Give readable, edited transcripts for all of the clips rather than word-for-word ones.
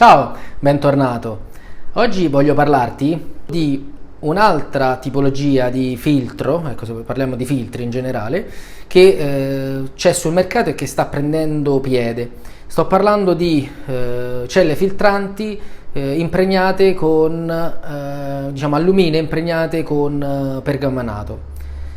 Ciao, bentornato. Oggi voglio parlarti di un'altra tipologia di filtro, ecco, se parliamo di filtri in generale, che c'è sul mercato e che sta prendendo piede. Sto parlando di celle filtranti impregnate con, diciamo, alluminio impregnate con pergamanato.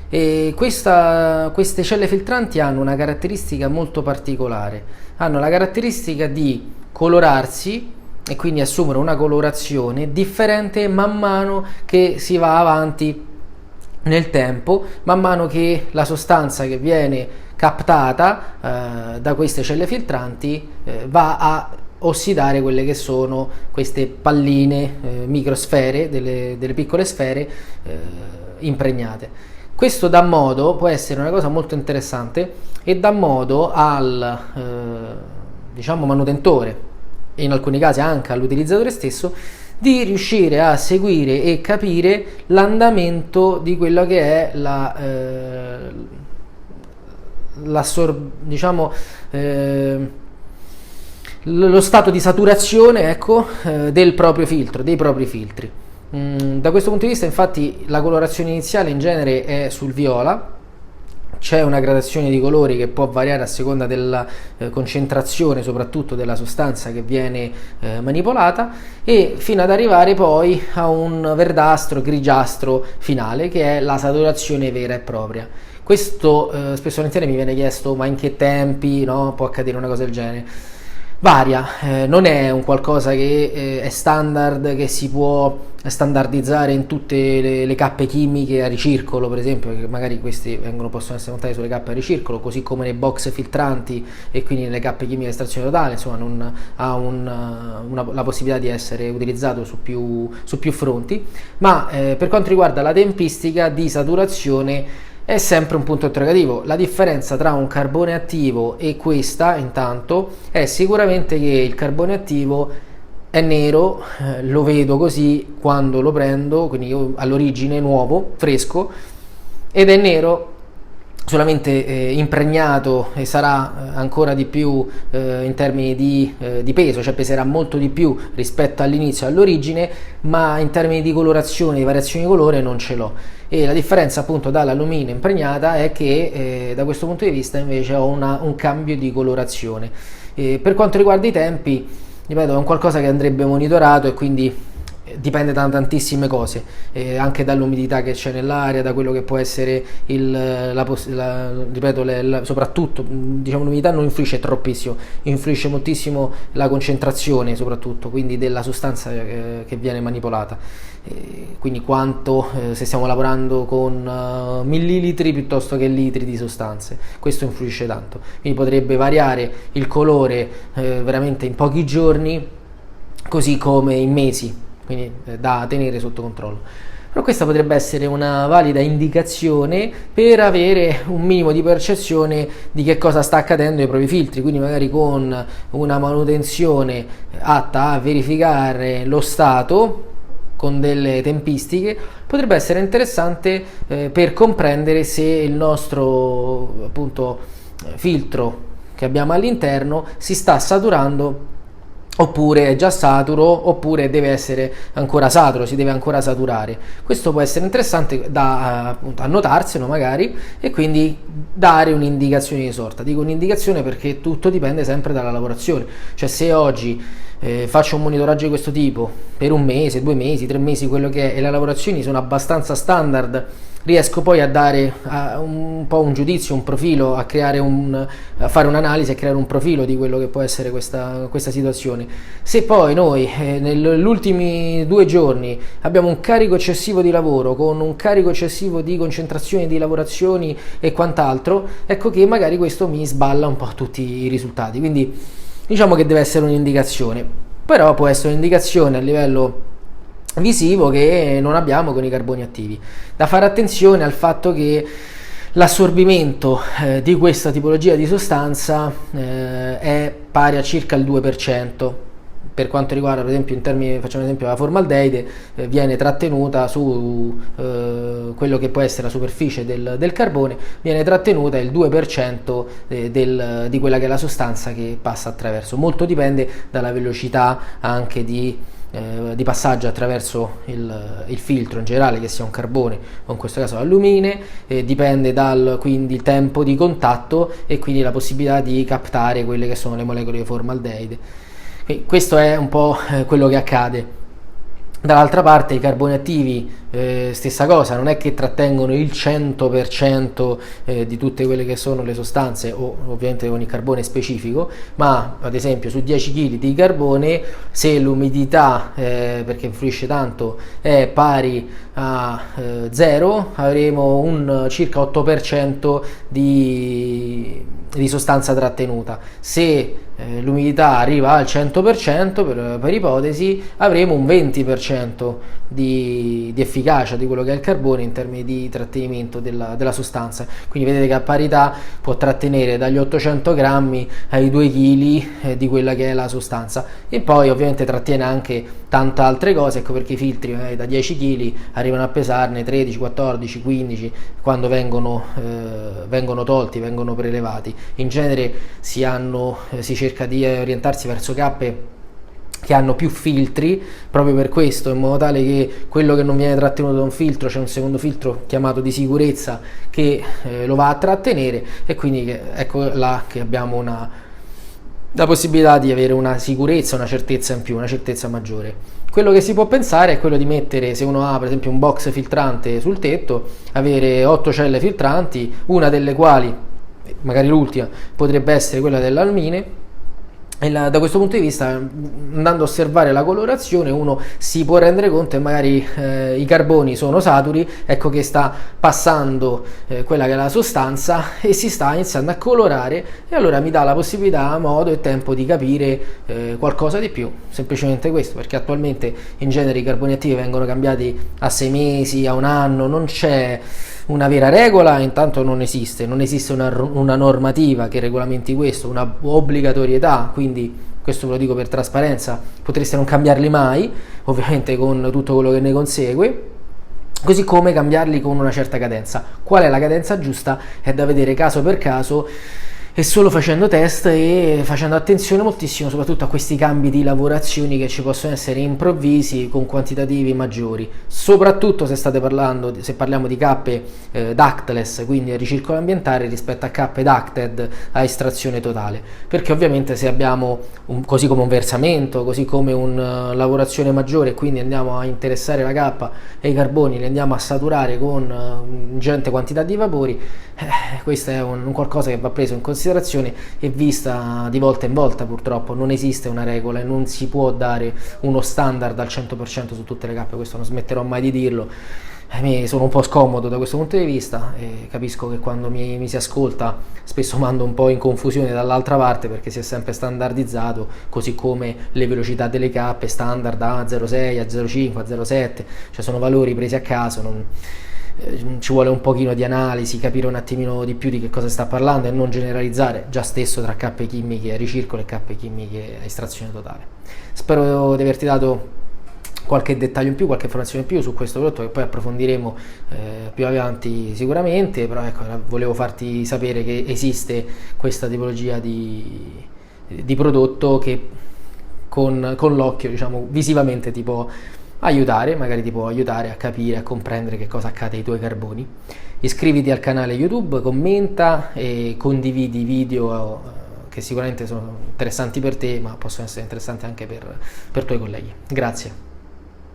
E queste celle filtranti hanno una caratteristica molto particolare, hanno la caratteristica di colorarsi e quindi assumere una colorazione differente man mano che si va avanti nel tempo, man mano che la sostanza che viene captata da queste celle filtranti va a ossidare quelle che sono queste palline, microsfere, delle piccole sfere impregnate. Questo dà modo, può essere una cosa molto interessante, e dà modo al diciamo manutentore, e in alcuni casi anche all'utilizzatore stesso, di riuscire a seguire e capire l'andamento di quello che è diciamo, lo stato di saturazione, ecco, del proprio filtro, dei propri filtri. Da questo punto di vista, infatti, la colorazione iniziale in genere è sul viola. C'è una gradazione di colori che può variare a seconda della concentrazione, soprattutto della sostanza che viene manipolata, e fino ad arrivare poi a un verdastro, grigiastro finale, che è la saturazione vera e propria. Questo spesso e volentieri mi viene chiesto: ma in che tempi, no, può accadere una cosa del genere? Varia, non è un qualcosa che è standard, che si può standardizzare in tutte le cappe chimiche a ricircolo, per esempio, che magari questi possono essere montati sulle cappe a ricircolo, così come nei box filtranti e quindi nelle cappe chimiche a estrazione totale. Insomma, non ha la possibilità di essere utilizzato su più fronti, ma per quanto riguarda la tempistica di saturazione è sempre un punto interrogativo. La differenza tra un carbone attivo e questa, intanto, è sicuramente che il carbone attivo è nero, lo vedo così quando lo prendo, quindi io all'origine nuovo, fresco, ed è nero solamente impregnato, e sarà ancora di più in termini di peso, cioè peserà molto di più rispetto all'inizio, all'origine, ma in termini di colorazione, di variazioni di colore non ce l'ho. E la differenza appunto dall'alluminio impregnata è che da questo punto di vista invece ho un cambio di colorazione. Per quanto riguarda i tempi, ripeto, è un qualcosa che andrebbe monitorato, e quindi dipende da tantissime cose, anche dall'umidità che c'è nell'aria, da quello che può essere soprattutto, diciamo, l'umidità non influisce troppissimo, influisce moltissimo la concentrazione, soprattutto, quindi della sostanza che viene manipolata, quindi quanto, se stiamo lavorando con millilitri piuttosto che litri di sostanze, questo influisce tanto, quindi potrebbe variare il colore veramente in pochi giorni, così come in mesi, quindi da tenere sotto controllo. Però questa potrebbe essere una valida indicazione per avere un minimo di percezione di che cosa sta accadendo ai propri filtri, quindi magari con una manutenzione atta a verificare lo stato con delle tempistiche potrebbe essere interessante per comprendere se il nostro, appunto, filtro che abbiamo all'interno si sta saturando, oppure è già saturo, oppure deve essere ancora saturo, si deve ancora saturare. Questo può essere interessante da appunto annotarselo magari, e quindi dare un'indicazione di sorta. Dico un'indicazione perché tutto dipende sempre dalla lavorazione, cioè se oggi faccio un monitoraggio di questo tipo per un mese, 2 mesi, 3 mesi, quello che è, e le lavorazioni sono abbastanza standard, riesco poi a dare un po' un giudizio, un profilo, a fare un'analisi e creare un profilo di quello che può essere questa situazione. Se poi noi negli ultimi 2 giorni abbiamo un carico eccessivo di lavoro, con un carico eccessivo di concentrazioni, di lavorazioni e quant'altro, ecco che magari questo mi sballa un po' tutti i risultati. Quindi diciamo che deve essere un'indicazione, però può essere un'indicazione a livello visivo che non abbiamo con i carboni attivi. Da fare attenzione al fatto che l'assorbimento di questa tipologia di sostanza è pari a circa il 2%, per quanto riguarda, per esempio, in termini, facciamo esempio, la formaldeide, viene trattenuta su quello che può essere la superficie del carbone, viene trattenuta il 2% di quella che è la sostanza che passa attraverso. Molto dipende dalla velocità anche di passaggio attraverso il filtro in generale, che sia un carbone o in questo caso l'alluminio, dipende dal quindi il tempo di contatto e quindi la possibilità di captare quelle che sono le molecole di formaldeide. Quindi questo è un po' quello che accade. Dall'altra parte i carboni attivi, stessa cosa, non è che trattengono il 100% di tutte quelle che sono le sostanze, o ovviamente con il carbone specifico, ma ad esempio su 10 kg di carbone, se l'umidità, perché influisce tanto, è pari a 0, avremo un circa 8% di sostanza trattenuta. Se l'umidità arriva al 100%, per ipotesi, avremo un 20% di efficacia di quello che è il carbone in termini di trattenimento della sostanza. Quindi vedete che a parità può trattenere dagli 800 grammi ai 2 kg di quella che è la sostanza, e poi ovviamente trattiene anche tante altre cose. Ecco perché i filtri da 10 kg arrivano a pesarne 13, 14, 15 quando vengono tolti, vengono prelevati. In genere si cerca di orientarsi verso cappe che hanno più filtri, proprio per questo, in modo tale che quello che non viene trattenuto da un filtro, c'è un secondo filtro chiamato di sicurezza che lo va a trattenere, e quindi ecco là che abbiamo la possibilità di avere una sicurezza, una certezza in più, una certezza maggiore. Quello che si può pensare è quello di mettere, se uno ha per esempio un box filtrante sul tetto, avere 8 celle filtranti, una delle quali, magari l'ultima, potrebbe essere quella dell'almine. E da questo punto di vista, andando a osservare la colorazione, uno si può rendere conto che magari i carboni sono saturi, ecco che sta passando quella che è la sostanza e si sta iniziando a colorare, e allora mi dà la possibilità, modo e tempo di capire qualcosa di più. Semplicemente questo, perché attualmente in genere i carboni attivi vengono cambiati a 6 mesi, a un anno, non c'è una vera regola, intanto non esiste una normativa che regolamenti questo, una obbligatorietà, quindi questo ve lo dico per trasparenza, potreste non cambiarli mai, ovviamente con tutto quello che ne consegue, così come cambiarli con una certa cadenza. Qual è la cadenza giusta? È da vedere caso per caso, e solo facendo test e facendo attenzione moltissimo soprattutto a questi cambi di lavorazioni che ci possono essere improvvisi con quantitativi maggiori, soprattutto se parliamo di cappe ductless, quindi a ricircolo ambientale, rispetto a cappe ducted a estrazione totale, perché ovviamente se abbiamo così come un versamento, così come una lavorazione maggiore, quindi andiamo a interessare la cappa e i carboni li andiamo a saturare con ingente quantità di vapori, questo è un qualcosa che va preso in considerazione e vista di volta in volta. Purtroppo non esiste una regola e non si può dare uno standard al 100% su tutte le cappe, questo non smetterò mai di dirlo. Sono un po' scomodo da questo punto di vista e capisco che quando mi si ascolta spesso mando un po' in confusione dall'altra parte, perché si è sempre standardizzato, così come le velocità delle cappe standard a 0,6, a 0,5, a 0,7, cioè sono valori presi a caso. Ci vuole un pochino di analisi, capire un attimino di più di che cosa sta parlando e non generalizzare già stesso tra cappe chimiche a ricircolo e cappe chimiche a estrazione totale. Spero di averti dato qualche dettaglio in più, qualche informazione in più su questo prodotto, che poi approfondiremo più avanti sicuramente, però ecco, volevo farti sapere che esiste questa tipologia di prodotto che con l'occhio, diciamo, visivamente magari ti può aiutare a capire, a comprendere che cosa accade ai tuoi carboni. Iscriviti al canale YouTube, commenta e condividi video che sicuramente sono interessanti per te, ma possono essere interessanti anche per tuoi colleghi. Grazie.